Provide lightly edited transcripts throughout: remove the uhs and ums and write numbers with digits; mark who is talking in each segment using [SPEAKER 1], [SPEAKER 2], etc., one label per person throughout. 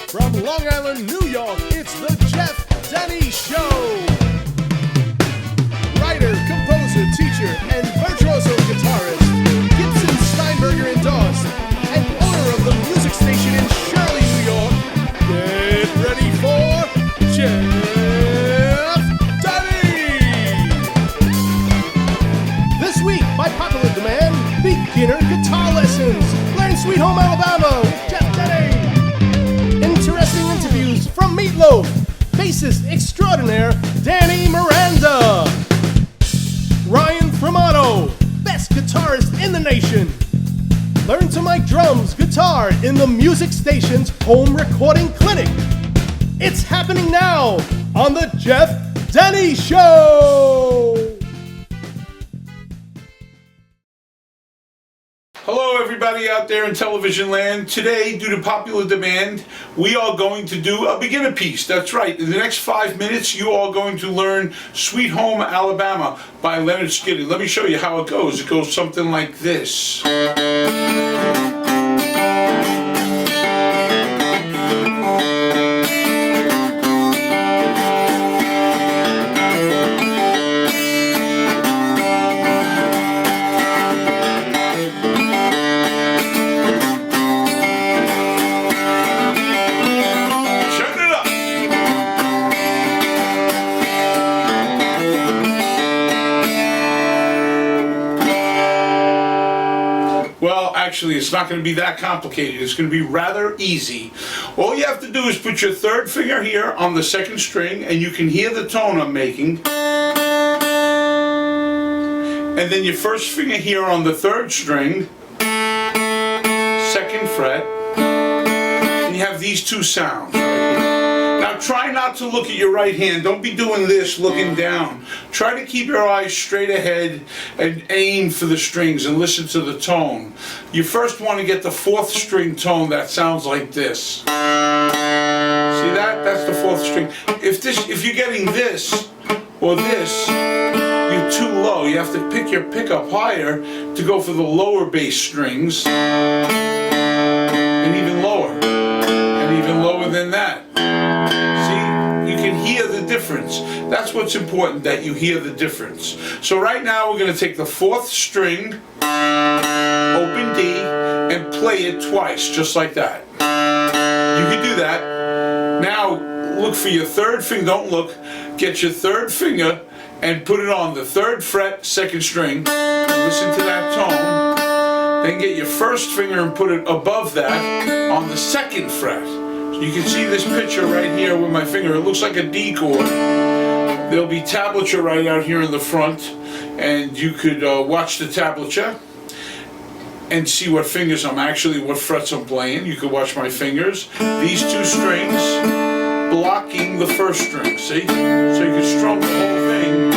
[SPEAKER 1] From Long Island, New York, it's the Jeff Denny Show. Writer, composer, teacher, and virtuoso guitarist, Gibson Steinberger endorsed, and owner of the music station in Shirley, New York. Get ready for Jeff Denny! This week, by popular demand, beginner guitar lessons. Learn Sweet Home Alabama with Jeff Denny. Interesting interviews from Meatloaf, bassist extraordinaire Danny Miranda. Ryan Framato, best guitarist in the nation. Learn to mic drums, guitar in the music station's home recording clinic. It's happening now on the Jeff Denny Show.
[SPEAKER 2] Hello everybody out there in television land. Today, due to popular demand, we are going to do a beginner piece. That's right, in the next 5 minutes you are going to learn Sweet Home Alabama by Leonard Skinner. Let me show you how it goes. It goes something like this. Well, actually, it's not going to be that complicated. It's going to be rather easy. All you have to do is put your third finger here on the second string, and you can hear the tone I'm making. And then your first finger here on the third string, second fret, and you have these two sounds right here. Now try not to look at your right hand. Don't be doing this looking down. Try to keep your eyes straight ahead and aim for the strings and listen to the tone. You first want to get the fourth string tone that sounds like this. See that? That's the fourth string. If you're getting this or this, you're too low. You have to pick your pickup higher to go for the lower bass strings, and even lower, and even lower than that. See, you can hear the difference. That's what's important, that you hear the difference. So right now we're going to take the fourth string, open D, and play it twice, just like that. You can do that. Now look for your third finger. Don't look. Get your third finger and put it on the third fret, second string. Listen to that tone. Then get your first finger and put it above that on the second fret. So you can see this picture right here with my finger. It looks like a D chord. There'll be tablature right out here in the front, and you could watch the tablature and see what fingers what frets I'm playing. You could watch my fingers. These two strings blocking the first string, see? So you can strum the whole thing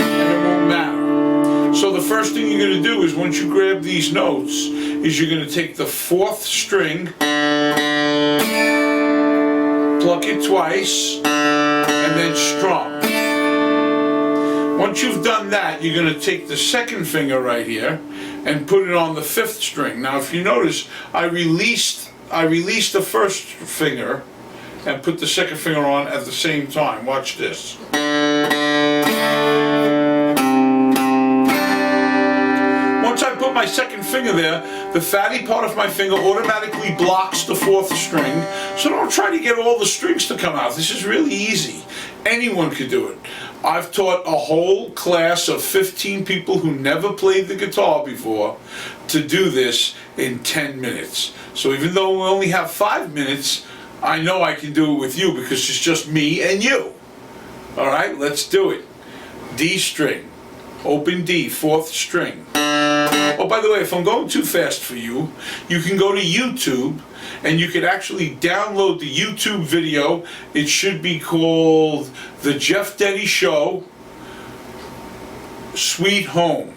[SPEAKER 2] and it won't matter. So the first thing you're going to do is, once you grab these notes, is you're going to take the fourth string, pluck it twice, and then strum. Once you've done that, you're going to take the second finger right here and put it on the fifth string. Now if you notice, I released the first finger and put the second finger on at the same time. Watch this. Once I put my second finger there, the fatty part of my finger automatically blocks the fourth string. So don't try to get all the strings to come out. This is really easy. Anyone could do it. I've taught a whole class of 15 people who never played the guitar before to do this in 10 minutes. So even though we only have 5 minutes, I know I can do it with you because it's just me and you. All right, let's do it. D string, open D, fourth string. Oh, by the way, if I'm going too fast for you, you can go to YouTube and you could actually download the YouTube video. It should be called The Jeff Denny Show, Sweet Home.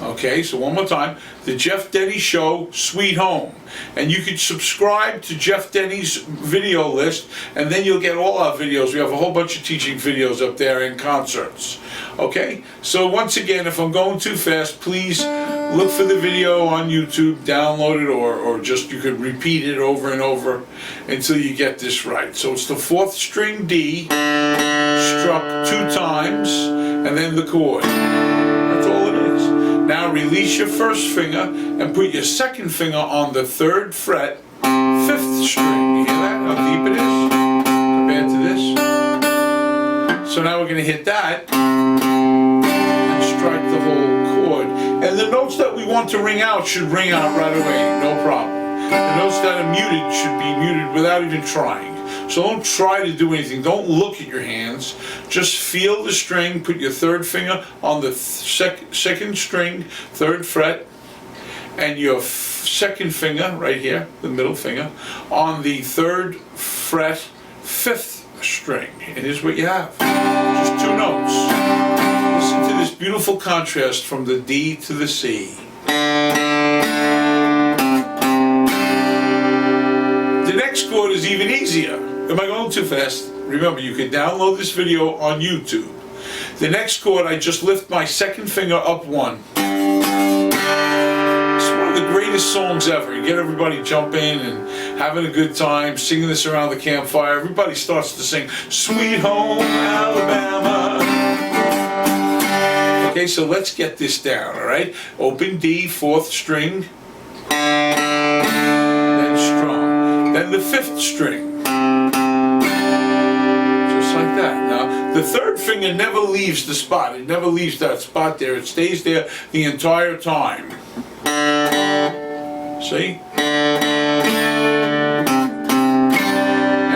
[SPEAKER 2] Okay, so one more time, the Jeff Denny Show, Sweet Home. And you can subscribe to Jeff Denny's video list, and then you'll get all our videos. We have a whole bunch of teaching videos up there and concerts. Okay, so once again, if I'm going too fast, please look for the video on YouTube, download it, or just you could repeat it over and over until you get this right. So it's the 4th string D, struck 2 times, and then the chord. That's all it is. Now release your first finger and put your second finger on the 3rd fret, 5th string. You hear that? How deep it is compared to this? So now we're going to hit that and strike the whole chord. And the notes that we want to ring out should ring out right away, no problem. The notes that are muted should be muted without even trying. So don't try to do anything. Don't look at your hands. Just feel the string. Put your 3rd finger on the second string, 3rd fret, and your second finger right here, the middle finger, on the 3rd fret, 5th string. And here's what you have. Just 2 notes. Listen to this beautiful contrast from the D to the C. The next chord is even easier. Am I going too fast? Remember, you can download this video on YouTube. The next chord, I just lift my second finger up 1. It's one of the greatest songs ever. You get everybody jumping and having a good time, singing this around the campfire. Everybody starts to sing, Sweet Home Alabama. Okay, so let's get this down, all right? Open D, 4th string, then strum. Then the 5th string. Like that. Now, the 3rd finger never leaves the spot. It never leaves that spot there. It stays there the entire time. See? And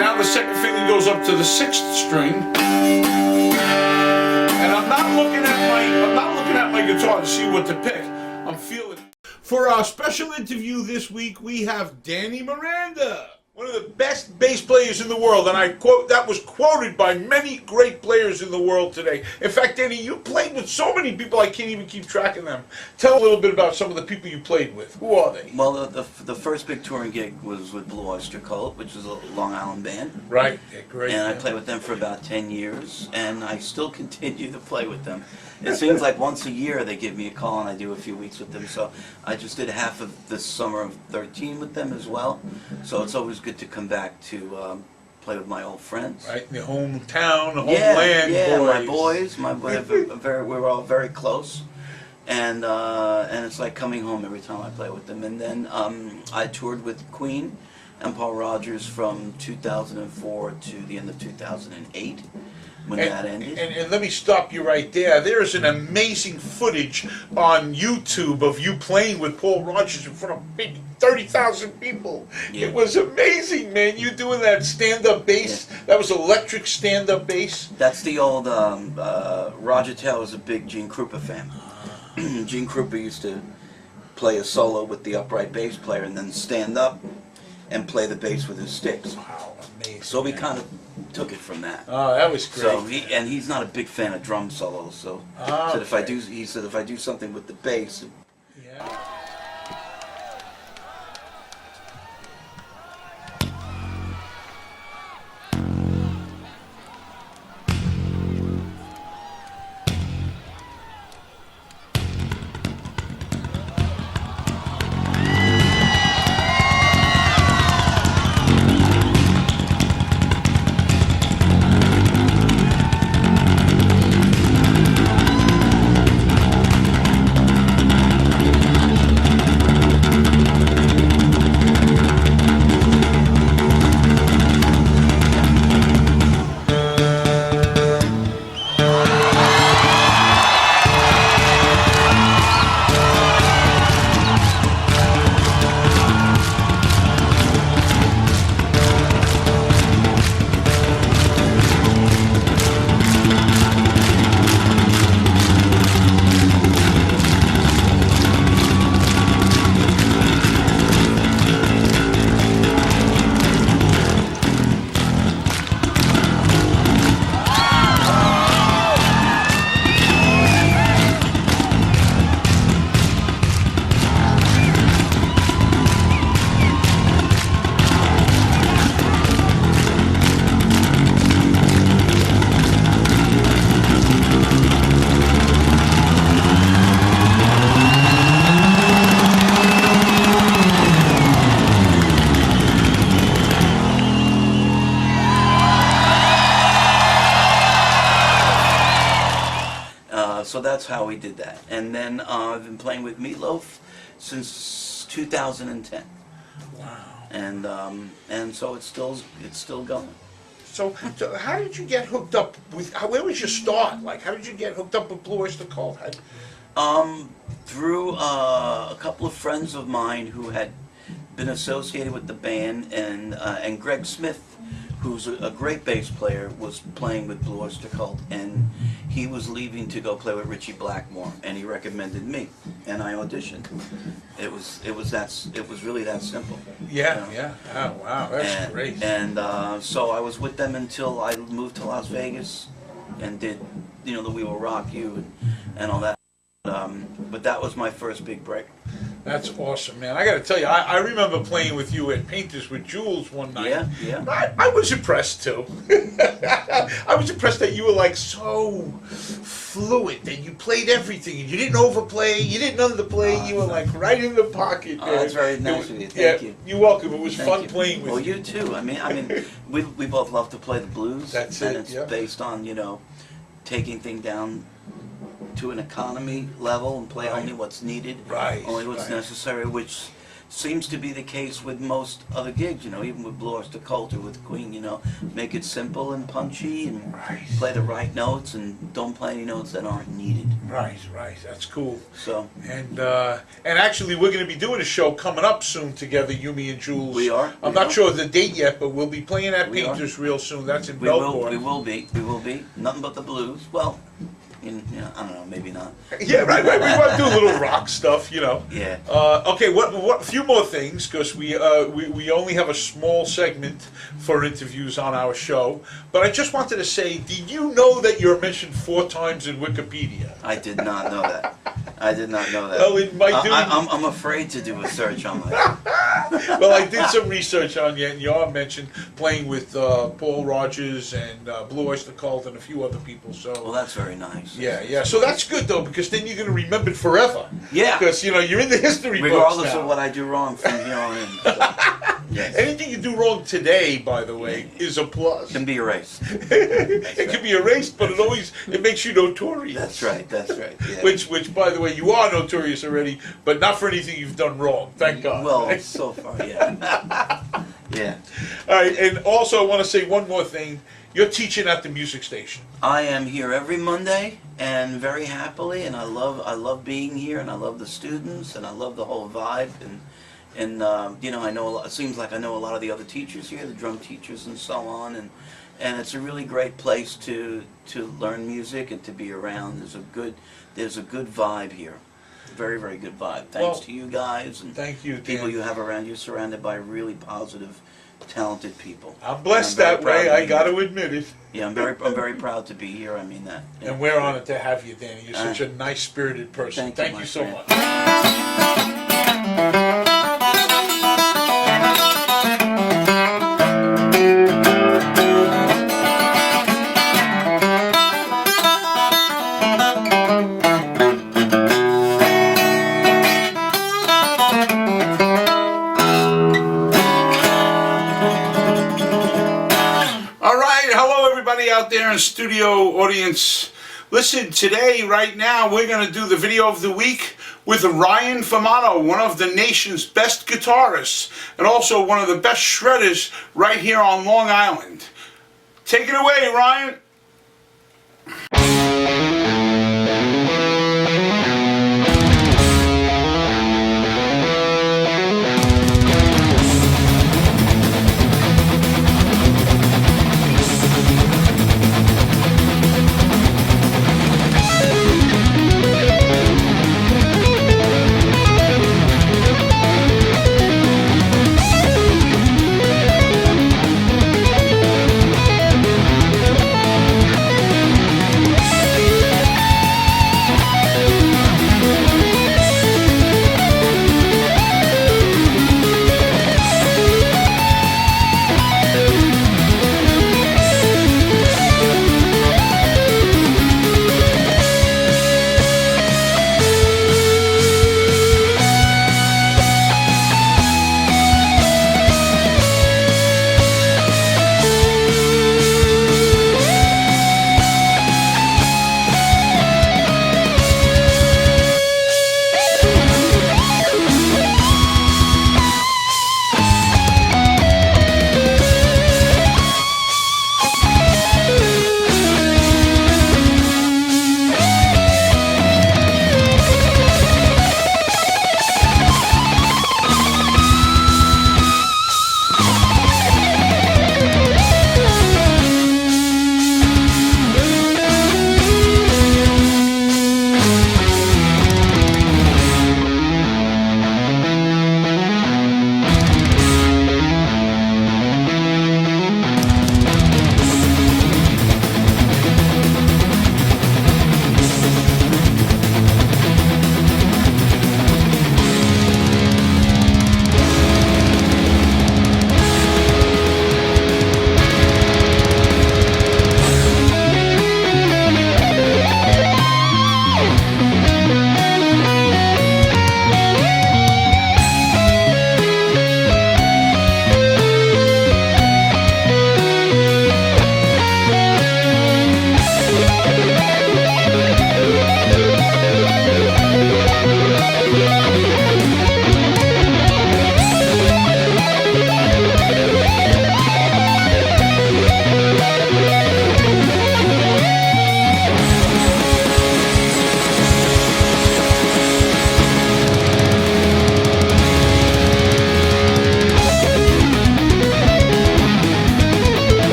[SPEAKER 2] now the 2nd finger goes up to the 6th string. And I'm not looking at my guitar to see what to pick. I'm feeling. For our special interview this week, we have Danny Miranda, one of the best bass players in the world, and I quote, that was quoted by many great players in the world today. In fact, Denny, you played with so many people I can't even keep track of them. Tell a little bit about some of the people you played with. Who are they?
[SPEAKER 3] Well, the first big touring gig was with Blue Oyster Cult, which is a Long Island band.
[SPEAKER 2] Right, yeah, great.
[SPEAKER 3] And I played with them for about 10 years, and I still continue to play with them. It seems like once a year they give me a call and I do a few weeks with them. So I just did half of this summer of 13 with them as well. So it's always good to come back to play with my old friends.
[SPEAKER 2] Right, the hometown, the homeland
[SPEAKER 3] boys. My boys, we're all very close. And it's like coming home every time I play with them. And then I toured with Queen and Paul Rodgers from 2004 to the end of 2008. When that ended.
[SPEAKER 2] And let me stop you right there. There is an amazing footage on YouTube of you playing with Paul Rodgers in front of maybe 30,000 people. Yeah. It was amazing, man. You doing that stand-up bass. Yeah. That was electric stand-up bass.
[SPEAKER 3] That's the old, Roger Taylor was a big Gene Krupa fan. Gene Krupa used to play a solo with the upright bass player and then stand up and play the bass with his sticks.
[SPEAKER 2] Wow, amazing.
[SPEAKER 3] So we kind of took it from that.
[SPEAKER 2] Oh, that was great.
[SPEAKER 3] So he's not a big fan of drum solos. So he said if I do something with the bass.
[SPEAKER 2] Yeah.
[SPEAKER 3] so that's how we did that. And then I've been playing with Meatloaf since 2010.
[SPEAKER 4] Wow.
[SPEAKER 3] And so it's still going.
[SPEAKER 4] So how did you get hooked up with? Where was your start? Like, how did you get hooked up with Blue Oyster Cult?
[SPEAKER 3] Through a couple of friends of mine who had been associated with the band, and Greg Smith, who's a great bass player, was playing with Blue Oyster Cult, and he was leaving to go play with Richie Blackmore, and he recommended me, and I auditioned. It was really that simple.
[SPEAKER 4] Yeah,
[SPEAKER 3] you know?
[SPEAKER 4] yeah. Oh, wow, that's great.
[SPEAKER 3] And so I was with them until I moved to Las Vegas, and did the We Will Rock You and all that. But that was my first big break.
[SPEAKER 4] That's awesome, man. I got to tell you, I remember playing with you at Painters with Jules one night.
[SPEAKER 3] Yeah, yeah.
[SPEAKER 4] I was impressed too. I was impressed that you were like so fluid and you played everything and you didn't overplay, you didn't underplay. You were like right in the pocket.
[SPEAKER 3] Oh, that's very nice of you. Thank you.
[SPEAKER 4] You're welcome. It was
[SPEAKER 3] Thank
[SPEAKER 4] fun
[SPEAKER 3] you.
[SPEAKER 4] playing with you.
[SPEAKER 3] Well, you too. I mean, we both love to play the blues.
[SPEAKER 4] That's
[SPEAKER 3] and
[SPEAKER 4] it,
[SPEAKER 3] it's
[SPEAKER 4] yeah.
[SPEAKER 3] based on taking things down to an economy level and play
[SPEAKER 4] Right.
[SPEAKER 3] only what's needed,
[SPEAKER 4] Right,
[SPEAKER 3] only what's
[SPEAKER 4] right.
[SPEAKER 3] necessary, which seems to be the case with most other gigs. Even with Blue Oyster Cult or with Queen. Make it simple and punchy and
[SPEAKER 4] Right.
[SPEAKER 3] play the right notes and don't play any notes that aren't needed.
[SPEAKER 4] Right. That's cool.
[SPEAKER 3] So
[SPEAKER 4] And actually, we're going to be doing a show coming up soon together, you, me, and Jules.
[SPEAKER 3] We are.
[SPEAKER 4] I'm
[SPEAKER 3] We
[SPEAKER 4] not
[SPEAKER 3] are.
[SPEAKER 4] sure of the date yet, but we'll be playing at
[SPEAKER 3] We are.
[SPEAKER 4] Painters real soon. That's in
[SPEAKER 3] we will
[SPEAKER 4] Belcourt.
[SPEAKER 3] be nothing but the blues. Well, I don't know, maybe not.
[SPEAKER 4] Yeah, right. We want to do a little rock stuff,
[SPEAKER 3] Yeah.
[SPEAKER 4] Okay, what? A few more things, because we only have a small segment for interviews on our show. But I just wanted to say, did you know that you're mentioned 4 times in Wikipedia?
[SPEAKER 3] I did not know that. I did not know that.
[SPEAKER 4] Well, in my doing,
[SPEAKER 3] I'm afraid to do a search on that.
[SPEAKER 4] well, I did some research on you, and you are mentioned playing with Paul Rogers and Blue Oyster Cult and a few other people. So.
[SPEAKER 3] Well, that's very nice.
[SPEAKER 4] Yeah. So that's good though, because then you're going to remember it forever.
[SPEAKER 3] Yeah.
[SPEAKER 4] Because you're in the history
[SPEAKER 3] Regardless
[SPEAKER 4] books now.
[SPEAKER 3] of what I do wrong from here on in. So, yes.
[SPEAKER 4] Anything you do wrong today, by the way, is a plus.
[SPEAKER 3] Can be erased.
[SPEAKER 4] It can be erased, but it makes you notorious.
[SPEAKER 3] That's right. Yeah.
[SPEAKER 4] Which, by the way, you are notorious already, but not for anything you've done wrong. Thank God.
[SPEAKER 3] Well,
[SPEAKER 4] right?
[SPEAKER 3] so far, yeah. Yeah.
[SPEAKER 4] All right, and also I want to say one more thing. You're teaching at the music station.
[SPEAKER 3] I am here every Monday, and very happily, and I love being here, and I love the students, and I love the whole vibe, and I know it seems like I know a lot of the other teachers here, the drum teachers and so on, and it's a really great place to learn music and to be around. There's a good vibe here, very, very good vibe. Thanks to you guys and
[SPEAKER 4] Thank you,
[SPEAKER 3] people
[SPEAKER 4] Dan.
[SPEAKER 3] you have around you, surrounded by really positive, talented people.
[SPEAKER 4] I'm blessed
[SPEAKER 3] And I'm
[SPEAKER 4] that
[SPEAKER 3] very
[SPEAKER 4] way.
[SPEAKER 3] proud to
[SPEAKER 4] I
[SPEAKER 3] be
[SPEAKER 4] got
[SPEAKER 3] here.
[SPEAKER 4] to admit it.
[SPEAKER 3] Yeah, I'm very proud to be here. I mean that. Yeah.
[SPEAKER 4] And we're honored to have you, Danny. You're such a nice-spirited person.
[SPEAKER 3] Thank you,
[SPEAKER 4] Thank
[SPEAKER 3] my
[SPEAKER 4] you so
[SPEAKER 3] friend.
[SPEAKER 4] much.
[SPEAKER 2] All right, hello everybody out there in studio audience. Listen, today, right now, we're going to do the video of the week with Ryan Famano, one of the nation's best guitarists and also one of the best shredders right here on Long Island. Take it away, Ryan.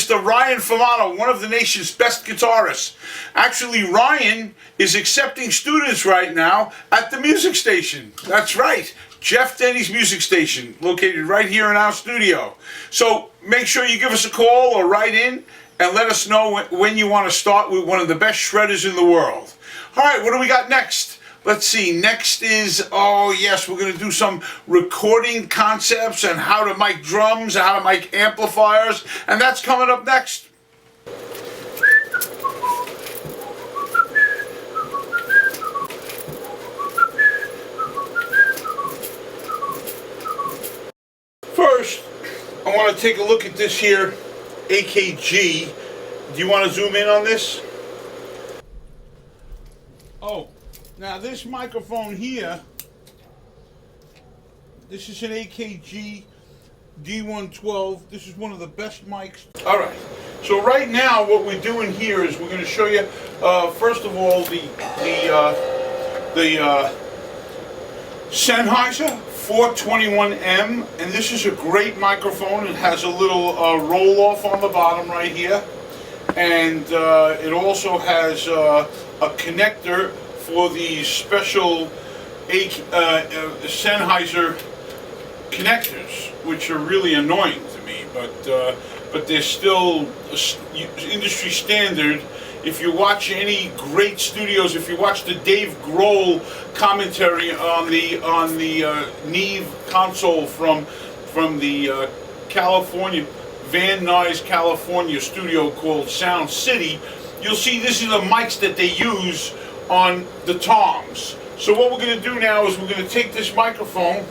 [SPEAKER 2] Mr. Ryan Famano, one of the nation's best guitarists. Actually, Ryan is accepting students right now at the music station. That's right, Jeff Denny's music station, located right here in our studio. So make sure you give us a call or write in and let us know when you want to start with one of the best shredders in the world. All right, what do we got next? Let's see, next is, oh yes, we're going to do some recording concepts and how to mic drums, and how to mic amplifiers, and that's coming up next. First, I want to take a look at this here AKG. Do you want to zoom in on this? Oh. Now this microphone here, this is an AKG D112. This is one of the best mics. All right. So right now, what we're doing here is we're going to show you, first of all, the Sennheiser 421M, and this is a great microphone. It has a little roll off on the bottom right here, and it also has a connector for these special Sennheiser connectors, which are really annoying to me, but they're still industry standard. If you watch any great studios, if you watch the Dave Grohl commentary on the Neve console from the California Van Nuys, California studio called Sound City, you'll see this is the mics that they use on the toms. So what we're going to do now is we're going to take this microphone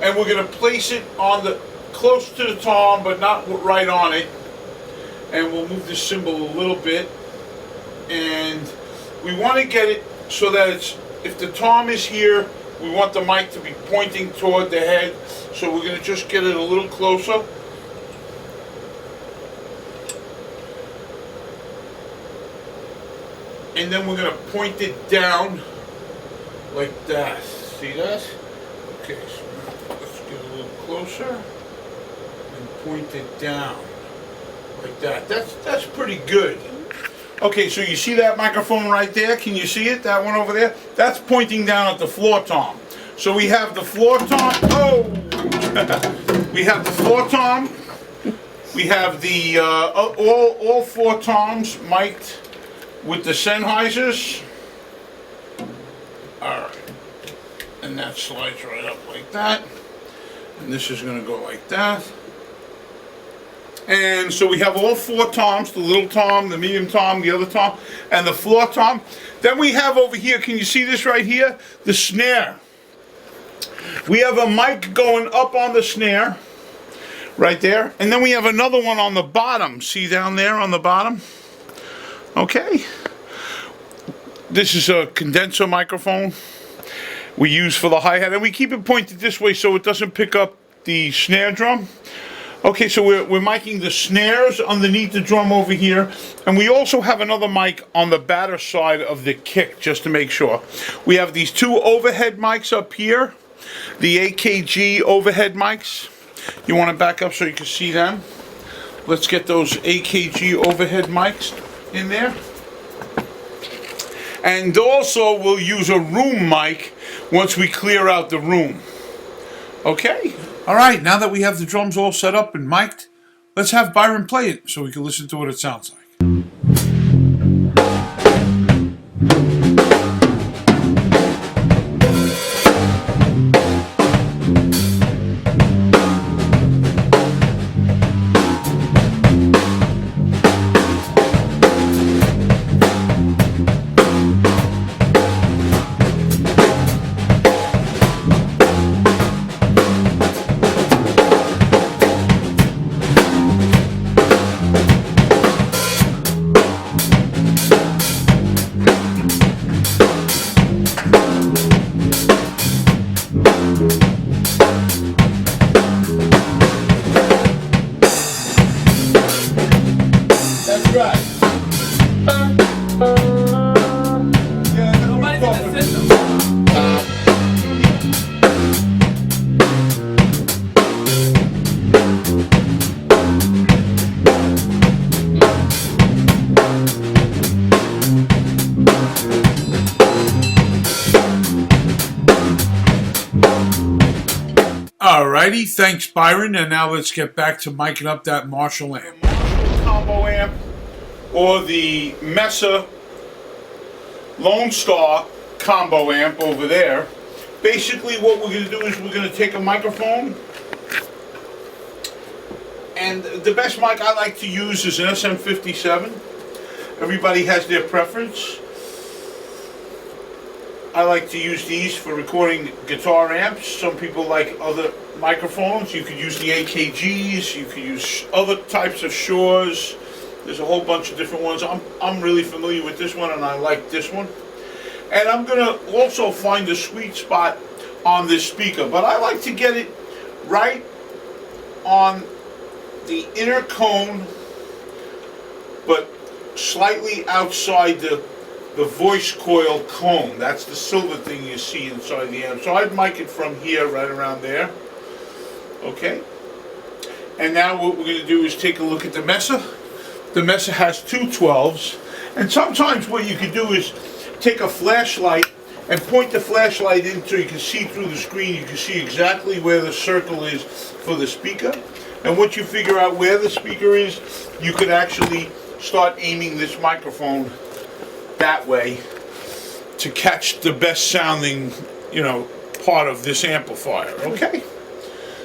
[SPEAKER 2] and we're going to place it on the close to the tom, but not right on it. And we'll move this cymbal a little bit, and we want to get it so that it's, if the tom is here, we want the mic to be pointing toward the head. So we're going to just get it a little closer. And then we're going to point it down like that. See that? Okay, so let's get a little closer and point it down like that. That's pretty good. Okay, so you see that microphone right there? Can you see it? That one over there? That's pointing down at the floor tom. So we have the floor tom. Oh! We have the floor tom. We have the all four toms mic'd with the Sennheisers. Alright. And that slides right up like that. And this is going to go like that. And so we have all four toms, the little tom, the medium tom, the other tom, and the floor tom. Then we have over here, can you see this right here? The snare. We have a mic going up on the snare, right there. And then we have another one on the bottom. See down there on the bottom? Okay. This is a condenser microphone we use for the hi-hat, and we keep it pointed this way so it doesn't pick up the snare drum. Okay, so we're miking the snares underneath the drum over here, and we also have another mic on the batter side of the kick, just to make sure. We have these two overhead mics up here, the AKG overhead mics. You want to back up so you can see them? Let's get those AKG overhead mics in there. And also we'll use a room mic once we clear out the room. Okay? Alright, now that we have the drums all set up and mic'd, let's have Byron play it so we can listen to what it sounds like. Alrighty, thanks Byron, and now let's get back to miking up that Marshall amp. Marshall combo amp, or the Mesa Lone Star combo amp over there. Basically what we're going to do is we're going to take a microphone, and the best mic I like to use is an SM57. Everybody has their preference. I like to use these for recording guitar amps. Some people like other microphones. You could use the AKGs, you could use other types of Shores. There's a whole bunch of different ones. I'm really familiar with this one, and I like this one. And I'm gonna also find a sweet spot on this speaker, but I like to get it right on the inner cone, but slightly outside the voice coil cone. That's the silver thing you see inside the amp. So I'd mic it from here right around there. Okay. And now what we're going to do is take a look at the Mesa. The Mesa has two 12s. And sometimes what you can do is take a flashlight and point the flashlight in so you can see through the screen. You can see exactly where the circle is for the speaker. And once you figure out where the speaker is, you could actually start aiming this microphone that way to catch the best sounding, part of this amplifier, okay?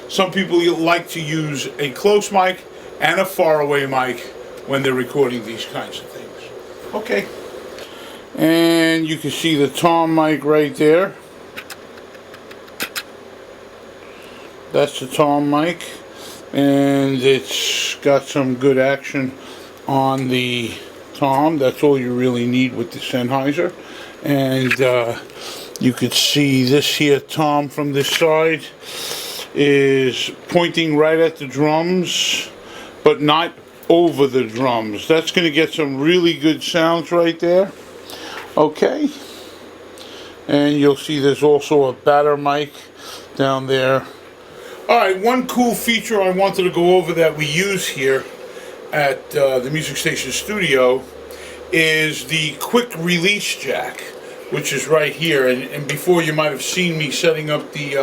[SPEAKER 2] Some people like to use a close mic and a faraway mic when they're recording these kinds of things. Okay. And you can see the tom mic right there. That's the tom mic. And it's got some good action on the tom. That's all you really need with the Sennheiser. And you could see this here tom from this side is pointing right at the drums, but not over the drums. That's going to get some really good sounds right there. Okay. And you'll see there's also a batter mic down there. Alright, one cool feature I wanted to go over that we use here at the Music Station studio is the quick release jack, which is right here. And before, you might have seen me setting up the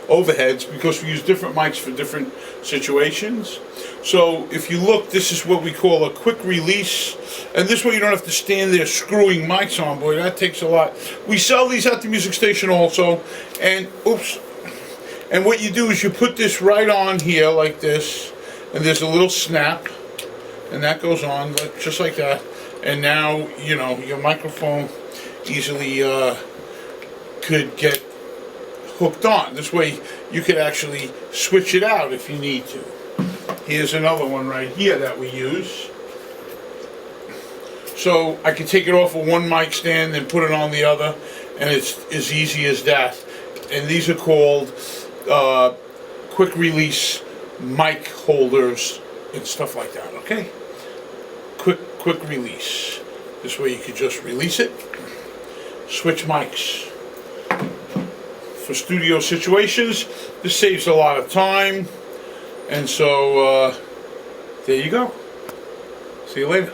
[SPEAKER 2] overheads, because we use different mics for different situations. So if you look, this is what we call a quick release, and this way you don't have to stand there screwing mics on. Boy, that takes a lot. We sell these at the Music Station also, and and what you do is you put this right on here like this, and there's a little snap, and that goes on just like that. And now, your microphone easily could get hooked on. This way you could actually switch it out if you need to. Here's another one right here that we use. So I can take it off of one mic stand and put it on the other, and it's as easy as that. And these are called quick release mic holders and stuff like that, okay? Quick release. This way you could just release it, switch mics. For studio situations, this saves a lot of time, and so there you go. See you later.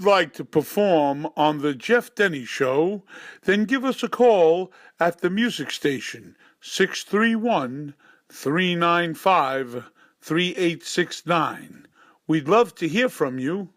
[SPEAKER 2] like to perform on the Jeff Denny Show, then give us a call at the music station, 631-395-3869. We'd love to hear from you.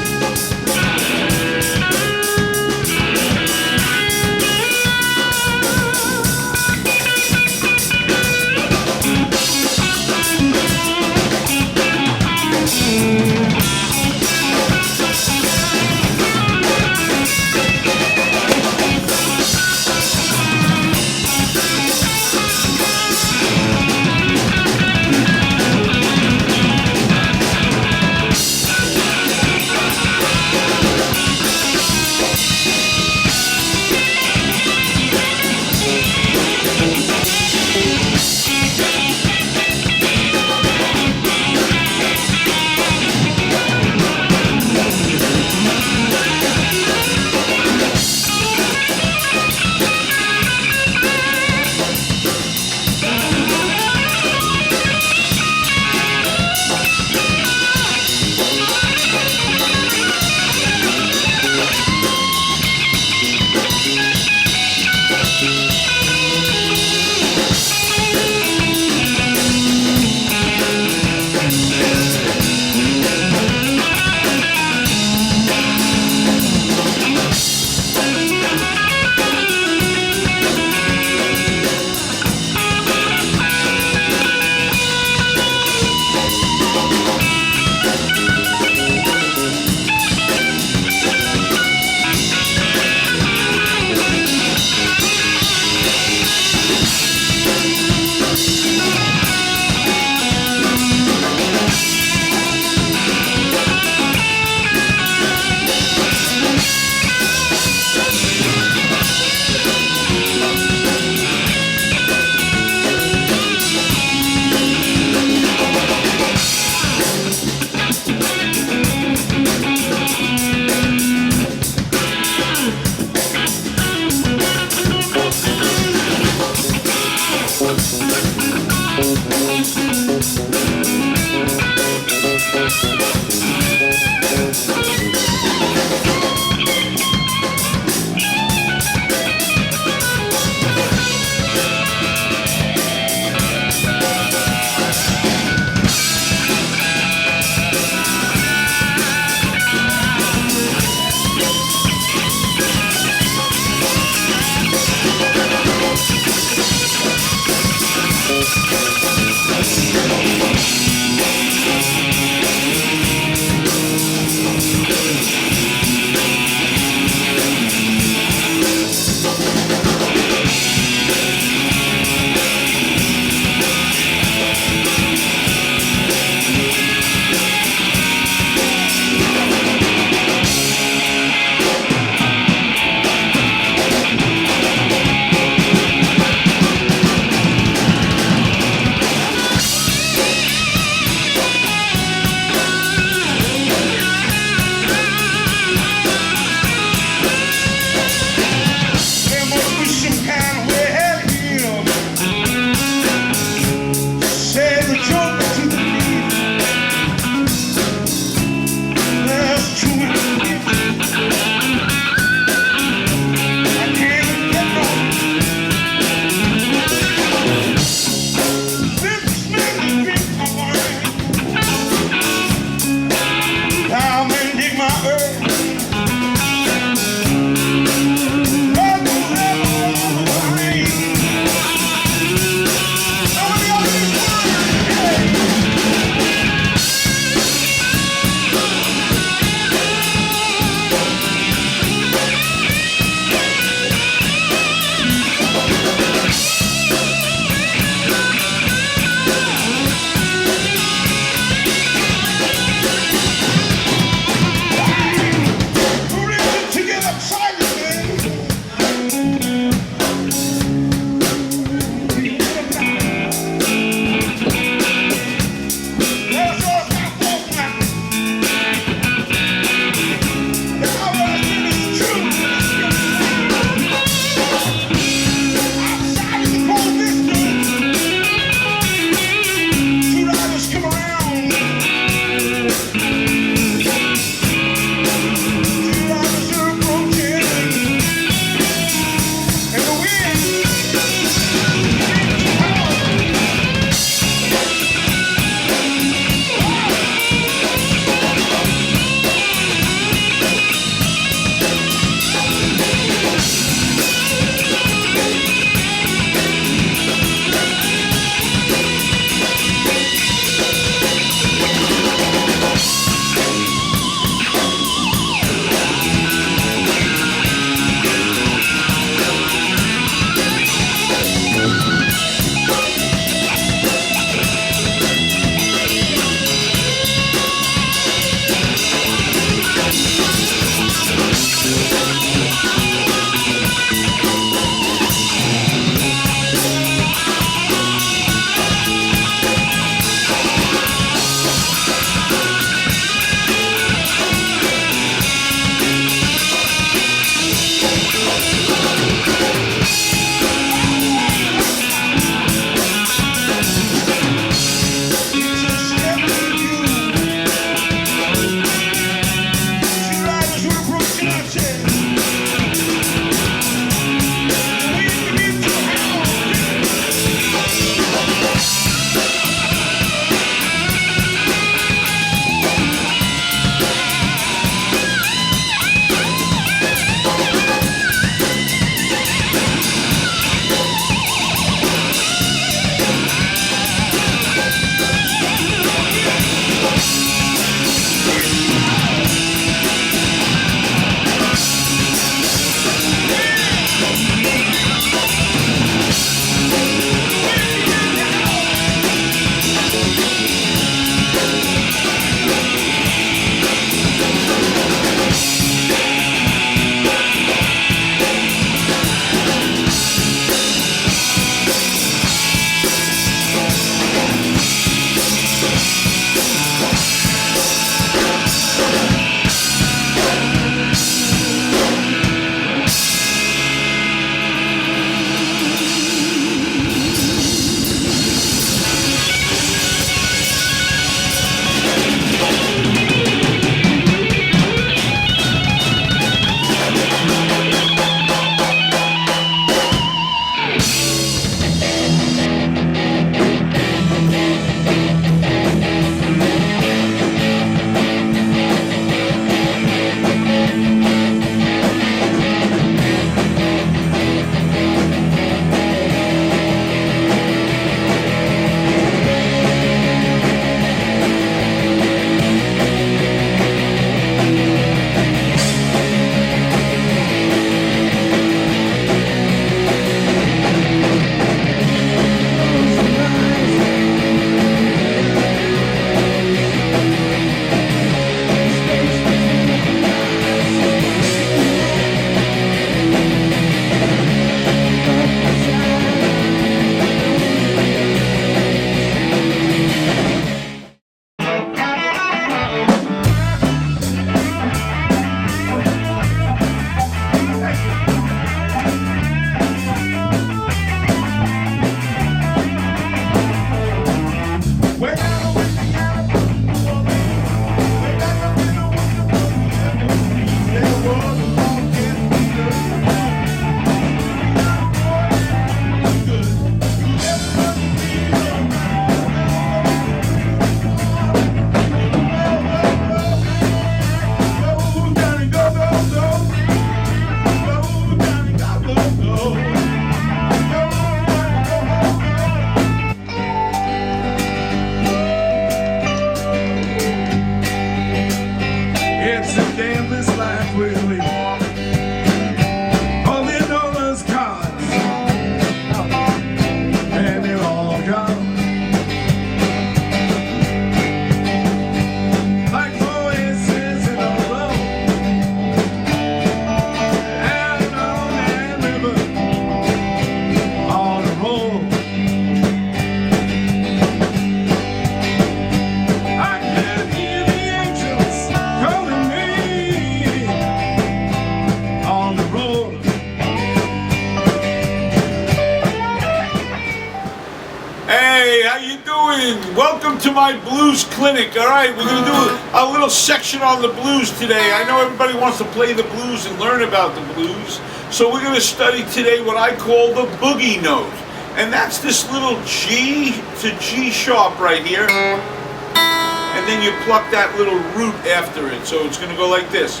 [SPEAKER 2] welcome to my blues clinic. All right, we're going to do a little section on the blues today. I know everybody wants to play the blues and learn about the blues, so we're going to study today what I call the boogie note. And that's this little G to G sharp right here. And then you pluck that little root after it, so it's going to go like this.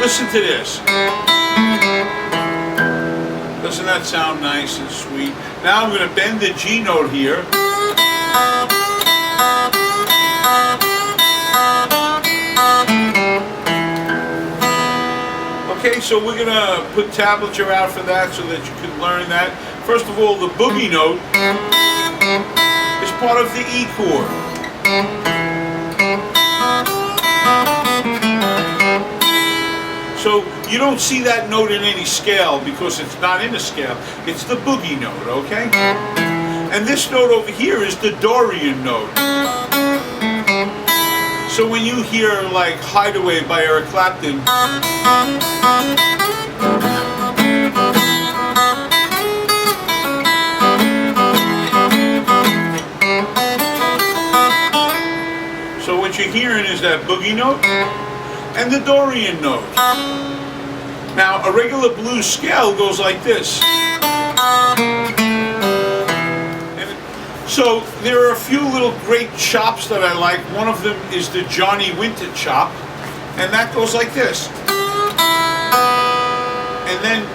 [SPEAKER 2] Listen to this. Doesn't that sound nice and sweet? Now I'm going to bend the G note here. Okay, so we're going to put tablature out for that so that you can learn that. First of all, the boogie note is part of the E chord. So you don't see that note in any scale because it's not in a scale. It's the boogie note, okay? And this note over here is the Dorian note. So when you hear like Hideaway by Eric Clapton, so what you're hearing is that boogie note and the Dorian note. Now, a regular blues scale goes like this. And so there are a few little great chops that I like. One of them is the Johnny Winter chop, and that goes like this. And then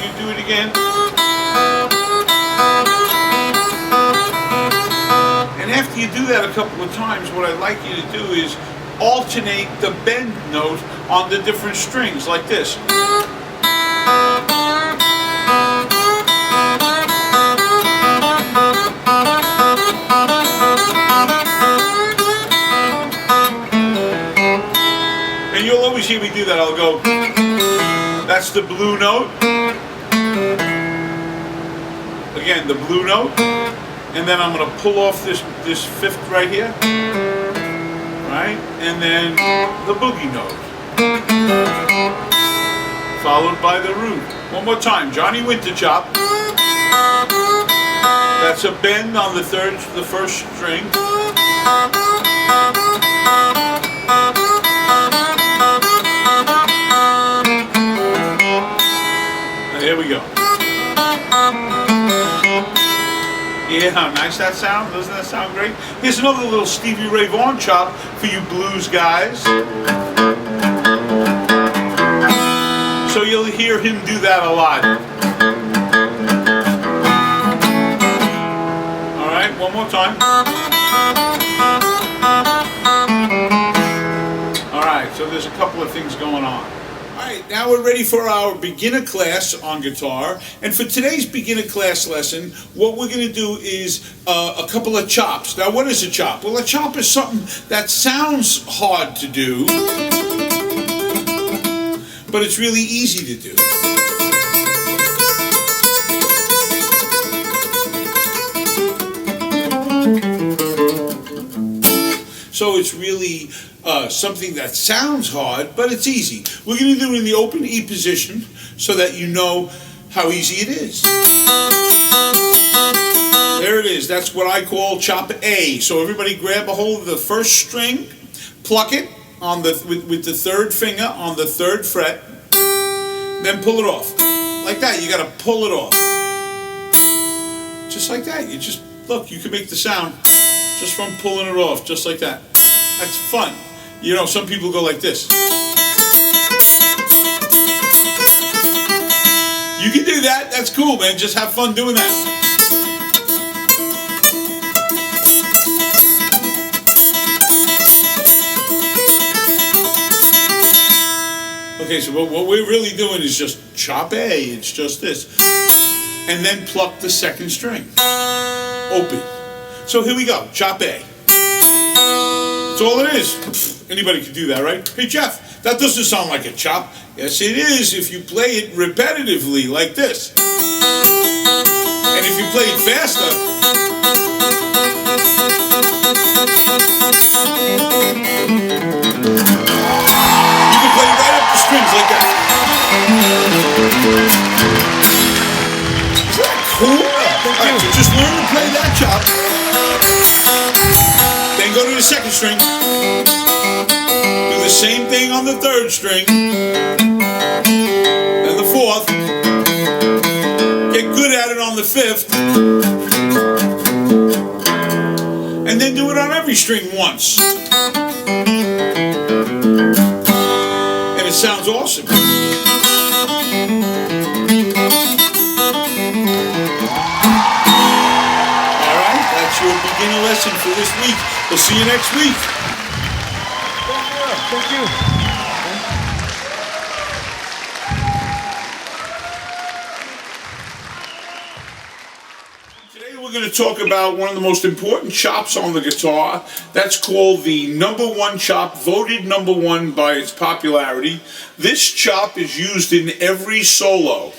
[SPEAKER 2] you do it again. And after you do that a couple of times, what I'd like you to do is alternate the bend note on the different strings like this. And you'll always hear me do that. I'll go, that's the blue note. Again, the blue note. And then I'm going to pull off this fifth right here. Right? And then the boogie note. Followed by the root. One more time. Johnny Winter chop. That's a bend on the first string. And here we go. Yeah, how nice that sounds? Doesn't that sound great? Here's another little Stevie Ray Vaughan chop for you blues guys. So you'll hear him do that a lot. All right, one more time. All right, so there's a couple of things going on. Alright, now we're ready for our beginner class on guitar. And for today's beginner class lesson, what we're going to do is a couple of chops. Now, what is a chop? Well, a chop is something that sounds hard to do, but it's really easy to do. So it's really something that sounds hard, but it's easy. We're going to do it in the open E position so that you know how easy it is. There it is. That's what I call chop A. So everybody grab a hold of the first string, pluck it on with the third finger on the third fret, then pull it off. Like that. You got to pull it off. Just like that. You just, look, you can make the sound just from pulling it off, just like that. That's fun. You know, some people go like this. You can do that. That's cool, man. Just have fun doing that. Okay, so what we're really doing is just chop A. It's just this. And then pluck the second string. Open. So here we go. Chop A. That's all it is. Anybody can do that, right? Hey, Jeff, that doesn't sound like a chop. Yes, it is if you play it repetitively like this. And if you play it faster, you can play right up the strings like that. Isn't that cool? All right, so just learn to play that chop. second string. Do the same thing on the third string. Then the fourth. Get good at it on the fifth. And then do it on every string once. And it sounds awesome. That's your beginner lesson for this week. We'll see you next week.
[SPEAKER 1] Thank you.
[SPEAKER 2] Today we're going to talk about one of the most important chops on the guitar. That's called the #1 chop, voted #1 by its popularity. This chop is used in every solo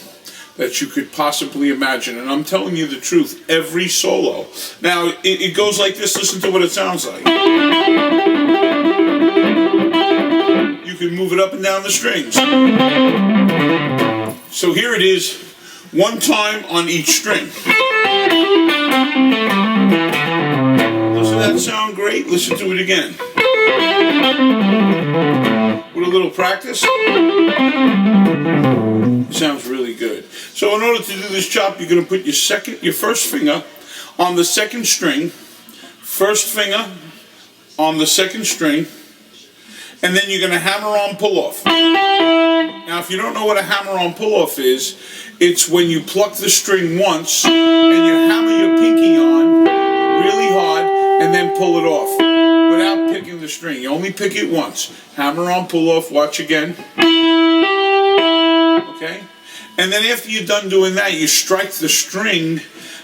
[SPEAKER 2] that you could possibly imagine, and I'm telling you the truth, every solo. Now, it goes like this. Listen to what it sounds like. You can move it up and down the strings. So here it is, one time on each string. Doesn't that sound great? Listen to it again. With a little practice, it sounds really good. So in order to do this chop, you're going to put your first finger on the second string, first finger on the second string, and then you're going to hammer on pull off. Now, if you don't know what a hammer on pull off is, it's when you pluck the string once and you hammer your pinky on really hard and then pull it off without picking the string. You only pick it once. Hammer on pull off. Watch again. Okay? And then after you're done doing that, you strike the string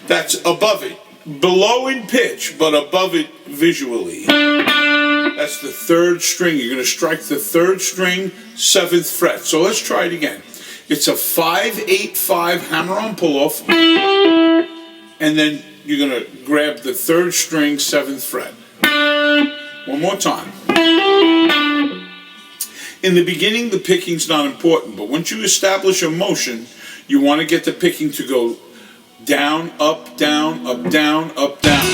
[SPEAKER 2] that's above it. Below in pitch, but above it visually. That's the third string. You're going to strike the third string, 7th fret. So let's try it again. It's a 5-8-5 hammer on pull off. And then you're going to grab the third string, 7th fret. One more time. In the beginning, the picking's not important, but once you establish a motion, you want to get the picking to go down, up, down, up, down, up, down.